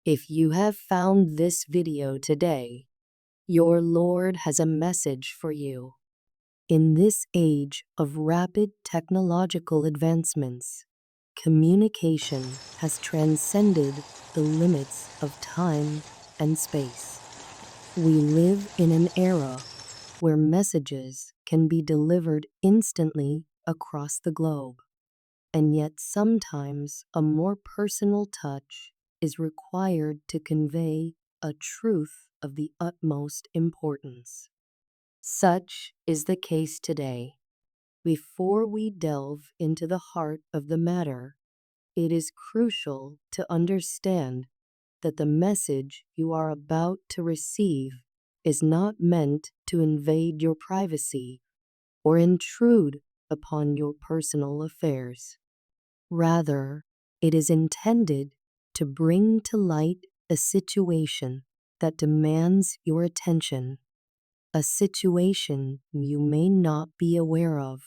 If you have found this video today, your Lord has a message for you. In this age of rapid technological advancements, communication has transcended the limits of time and space. We live in an era where messages can be delivered instantly across the globe, and yet sometimes a more personal touch is required to convey a truth of the utmost importance. Such is the case today. Before we delve into the heart of the matter, it is crucial to understand that the message you are about to receive is not meant to invade your privacy or intrude upon your personal affairs. Rather, it is intended to bring to light a situation that demands your attention, a situation you may not be aware of,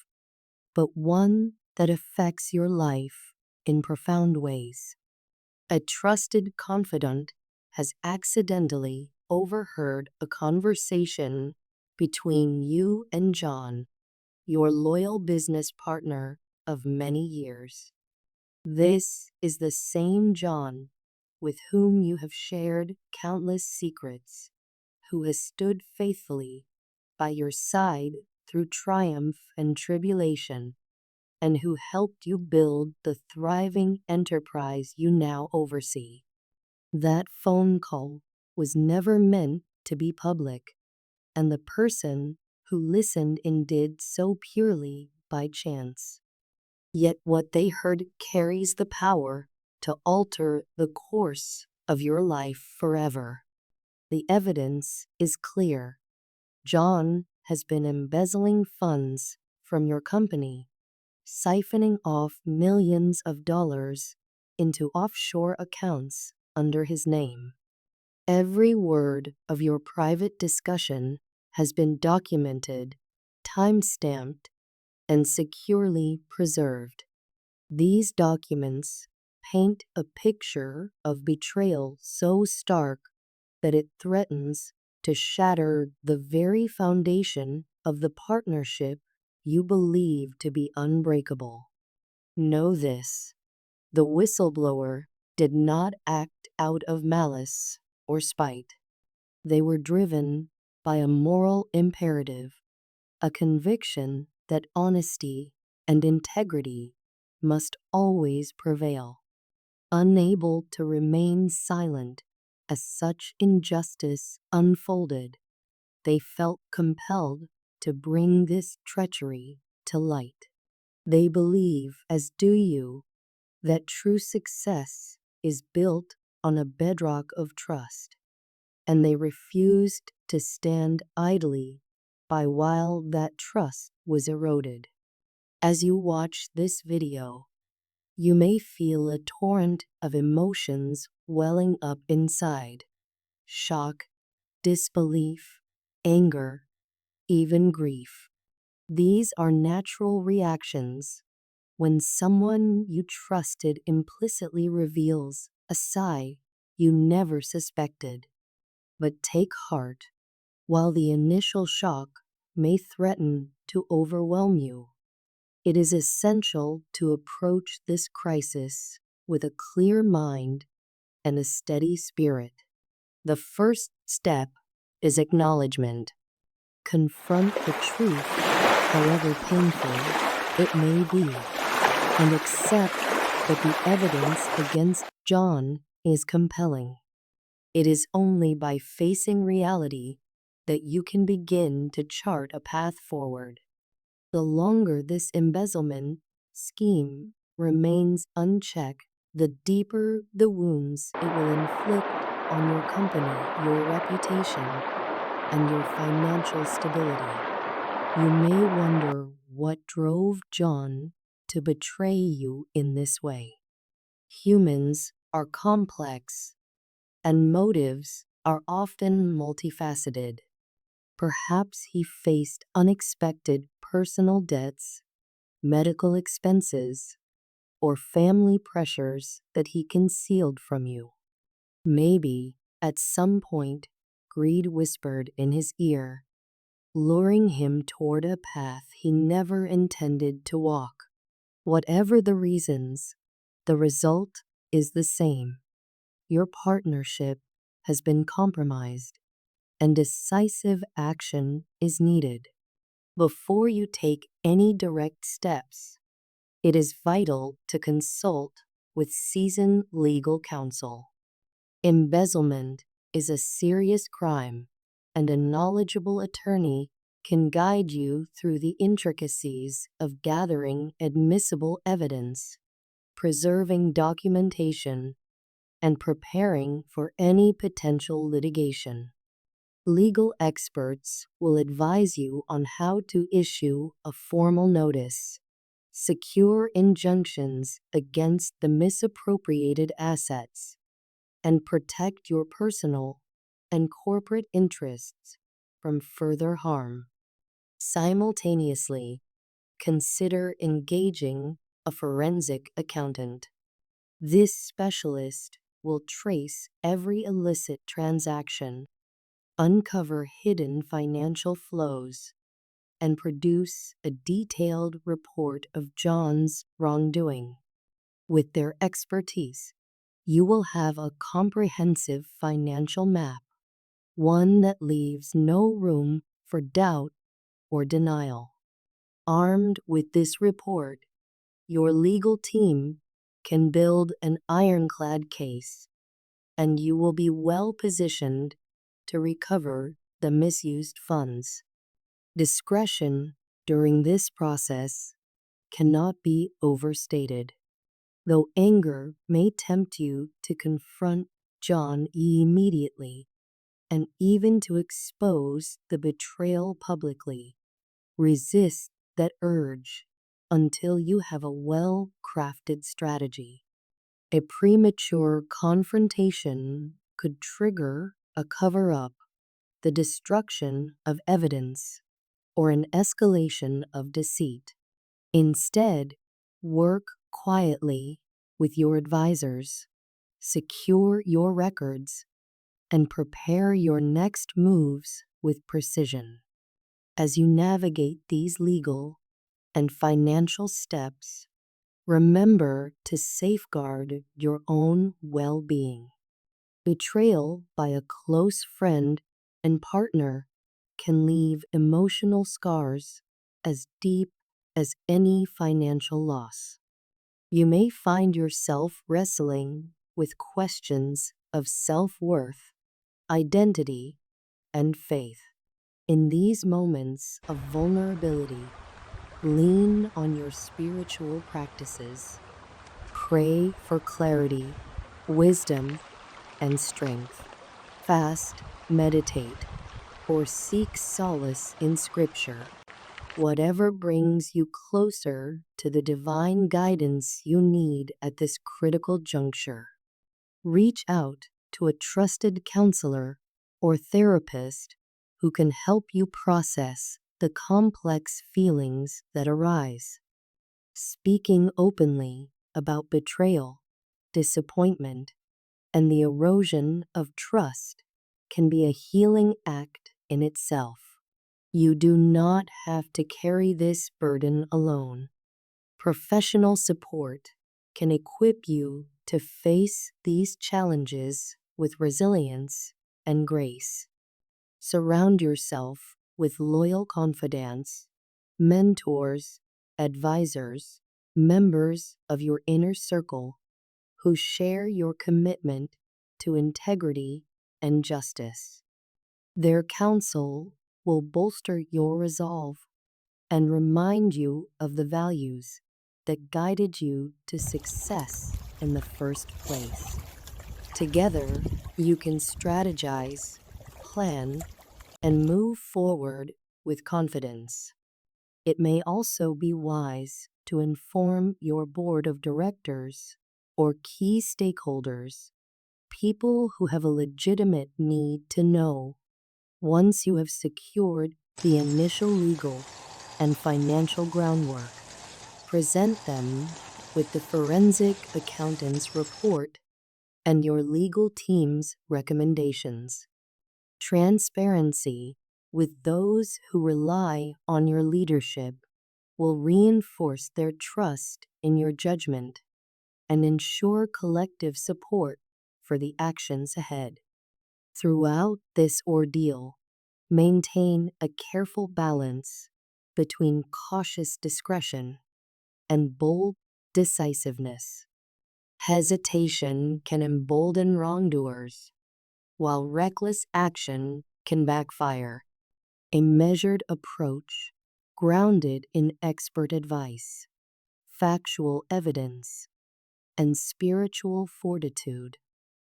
but one that affects your life in profound ways. A trusted confidant has accidentally overheard a conversation between you and John, your loyal business partner of many years. This is the same John with whom you have shared countless secrets, who has stood faithfully by your side through triumph and tribulation, and who helped you build the thriving enterprise you now oversee. That phone call was never meant to be public, and the person who listened in did so purely by chance. Yet what they heard carries the power to alter the course of your life forever. The evidence is clear. John has been embezzling funds from your company, siphoning off millions of dollars into offshore accounts under his name. Every word of your private discussion has been documented, time-stamped, and securely preserved. These documents paint a picture of betrayal so stark that it threatens to shatter the very foundation of the partnership you believe to be unbreakable. Know this: the whistleblower did not act out of malice or spite. They were driven by a moral imperative, a conviction that honesty and integrity must always prevail. Unable to remain silent as such injustice unfolded, they felt compelled to bring this treachery to light. They believe, as do you, that true success is built on a bedrock of trust, and they refused to stand idly by while that trust was eroded. As you watch this video, you may feel a torrent of emotions welling up inside: shock, disbelief, anger, even grief. These are natural reactions when someone you trusted implicitly reveals a side you never suspected. But take heart. While the initial shock may threaten to overwhelm you, it is essential to approach this crisis with a clear mind and a steady spirit. The first step is acknowledgement. Confront the truth, however painful it may be, and accept that the evidence against John is compelling. It is only by facing reality that you can begin to chart a path forward. The longer this embezzlement scheme remains unchecked, the deeper the wounds it will inflict on your company, your reputation, and your financial stability. You may wonder what drove John to betray you in this way. Humans are complex, and motives are often multifaceted. Perhaps he faced unexpected personal debts, medical expenses, or family pressures that he concealed from you. Maybe, at some point, greed whispered in his ear, luring him toward a path he never intended to walk. Whatever the reasons, the result is the same. Your partnership has been compromised, and decisive action is needed. Before you take any direct steps, it is vital to consult with seasoned legal counsel. Embezzlement is a serious crime, and a knowledgeable attorney can guide you through the intricacies of gathering admissible evidence, preserving documentation, and preparing for any potential litigation. Legal experts will advise you on how to issue a formal notice, secure injunctions against the misappropriated assets, and protect your personal and corporate interests from further harm. Simultaneously, consider engaging a forensic accountant. This specialist will trace every illicit transaction, uncover hidden financial flows, and produce a detailed report of John's wrongdoing. With their expertise, you will have a comprehensive financial map, one that leaves no room for doubt or denial. Armed with this report, your legal team can build an ironclad case, and you will be well positioned to recover the misused funds. Discretion during this process cannot be overstated. Though anger may tempt you to confront John immediately and even to expose the betrayal publicly, resist that urge until you have a well-crafted strategy. A premature confrontation could trigger a cover-up, the destruction of evidence, or an escalation of deceit. Instead, work quietly with your advisors, secure your records, and prepare your next moves with precision. As you navigate these legal and financial steps, remember to safeguard your own well-being. Betrayal by a close friend and partner can leave emotional scars as deep as any financial loss. You may find yourself wrestling with questions of self-worth, identity, and faith. In these moments of vulnerability, lean on your spiritual practices. Pray for clarity, wisdom, and strength. Fast, meditate, or seek solace in Scripture. Whatever brings you closer to the divine guidance you need at this critical juncture. Reach out to a trusted counselor or therapist who can help you process the complex feelings that arise. Speaking openly about betrayal, disappointment, and the erosion of trust can be a healing act in itself. You do not have to carry this burden alone. Professional support can equip you to face these challenges with resilience and grace. Surround yourself with loyal confidants, mentors, advisors, members of your inner circle who share your commitment to integrity and justice. Their counsel will bolster your resolve and remind you of the values that guided you to success in the first place. Together, you can strategize, plan, and move forward with confidence. It may also be wise to inform your board of directors or key stakeholders, people who have a legitimate need to know. Once you have secured the initial legal and financial groundwork, present them with the forensic accountant's report and your legal team's recommendations. Transparency with those who rely on your leadership will reinforce their trust in your judgment and ensure collective support for the actions ahead. Throughout this ordeal, maintain a careful balance between cautious discretion and bold decisiveness. Hesitation can embolden wrongdoers, while reckless action can backfire. A measured approach, grounded in expert advice, factual evidence, and spiritual fortitude,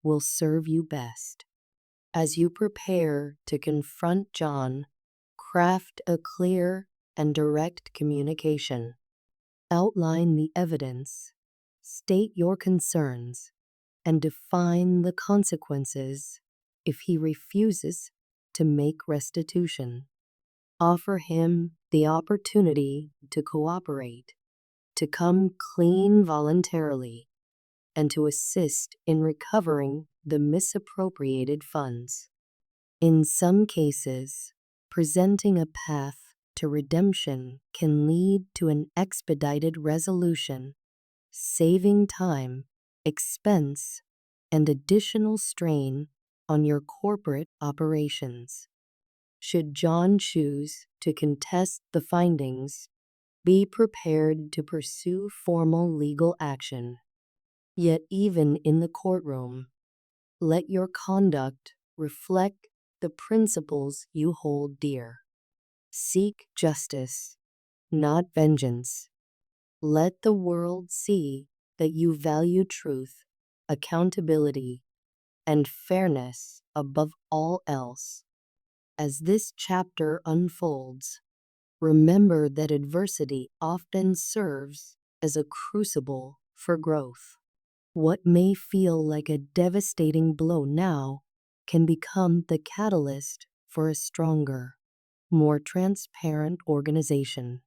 will serve you best. As you prepare to confront John, craft a clear and direct communication. Outline the evidence, state your concerns, and define the consequences if he refuses to make restitution. Offer him the opportunity to cooperate, to come clean voluntarily, and to assist in recovering the misappropriated funds. In some cases, presenting a path to redemption can lead to an expedited resolution, saving time, expense, and additional strain on your corporate operations. Should John choose to contest the findings, be prepared to pursue formal legal action. Yet even in the courtroom, let your conduct reflect the principles you hold dear. Seek justice, not vengeance. Let the world see that you value truth, accountability, and fairness above all else. As this chapter unfolds, remember that adversity often serves as a crucible for growth. What may feel like a devastating blow now can become the catalyst for a stronger, more transparent organization.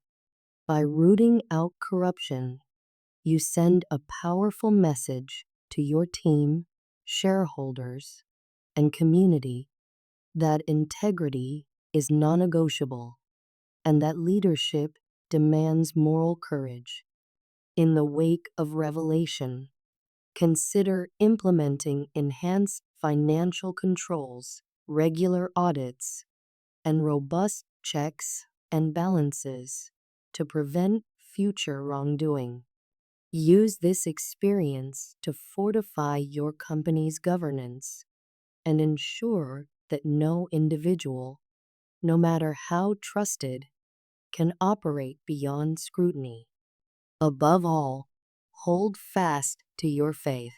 By rooting out corruption, you send a powerful message to your team, shareholders, and community that integrity is non-negotiable and that leadership demands moral courage. In the wake of revelation, consider implementing enhanced financial controls, regular audits, and robust checks and balances to prevent future wrongdoing. Use this experience to fortify your company's governance and ensure that no individual, no matter how trusted, can operate beyond scrutiny. Above all, hold fast to your faith.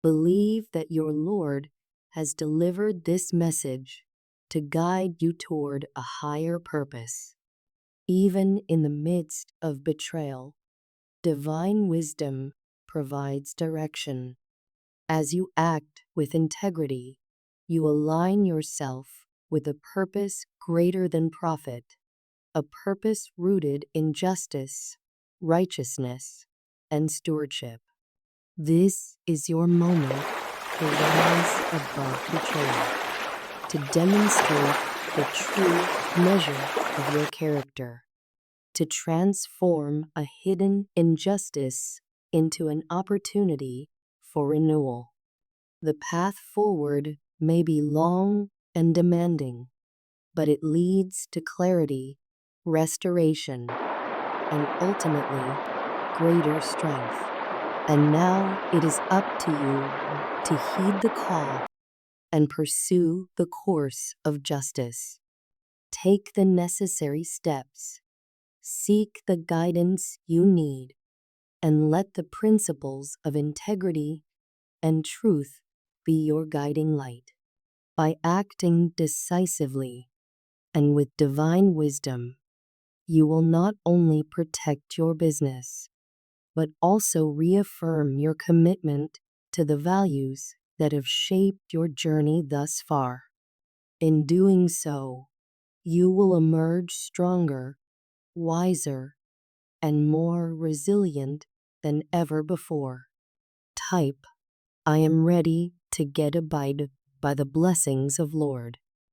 Believe that your Lord has delivered this message to guide you toward a higher purpose. Even in the midst of betrayal, divine wisdom provides direction. As you act with integrity, you align yourself with a purpose greater than profit, a purpose rooted in justice, righteousness, and stewardship. This is your moment to rise above betrayal, to demonstrate the true measure of your character, to transform a hidden injustice into an opportunity for renewal. The path forward may be long and demanding, but it leads to clarity, restoration, and ultimately greater strength. And now it is up to you to heed the call and pursue the course of justice. Take the necessary steps, seek the guidance you need, and let the principles of integrity and truth be your guiding light. By acting decisively and with divine wisdom, you will not only protect your business, but also reaffirm your commitment to the values that have shaped your journey thus far. In doing so, you will emerge stronger, wiser, and more resilient than ever before. Type I am ready to get abide by the blessings of Lord.